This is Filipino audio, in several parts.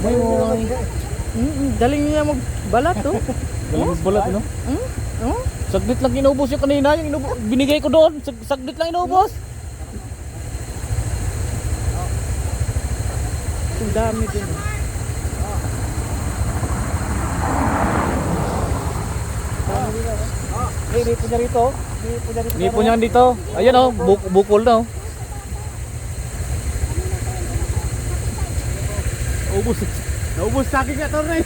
May mo. Galing niya magbalat, oh. Galing magbalat, no? Oh? Saglit lang inubos yung kanina, yung binigay ko doon. Saglit lang inubos. Ang dami din. Hindi po niya rito. Hindi po niyan dito. Ayan oh, bukol na oh. Ubus. Naubos sa akin nga to rin.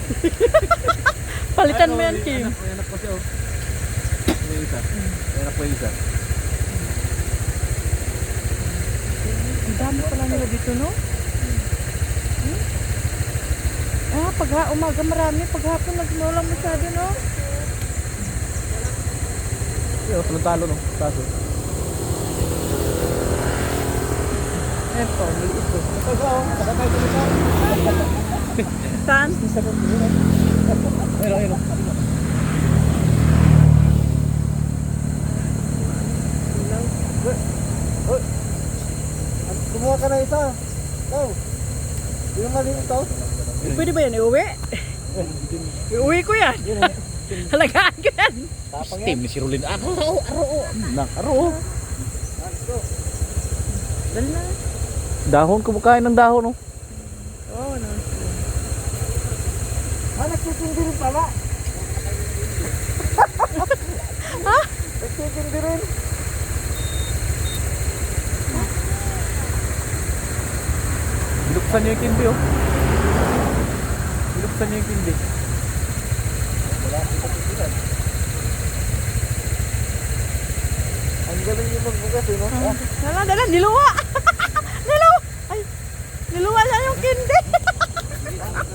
Palitan mo yan, Kim. May anak pa siya oh. May isa. May anak pa yung isa. Ang dami pala nila dito, no? Pag umaga marami, paghapon nagmula masyado, no? Yo, talo no. Taso. Ayan po, maliit po. Ito ba oh. Nakakay ko nito. Saan? Ayun, ayun. Kumuha ka na isa. Oh. Yung maliit to. Pwede ba yan iuwi? Iuwi ko yan. Halagaan ko yan. Steam ni si Rolin. Aro. Aro. Dali na. Dahon, kumakain ng dahon oh. Oo, no. Nagtitindi rin pala. Nagtitindi rin. Binuksan niyo yung kindi oh. Binuksan niyo yung kindi. Wala akong kapitilan. Ang galing yung magbukas eh, no? Dala, niluwa.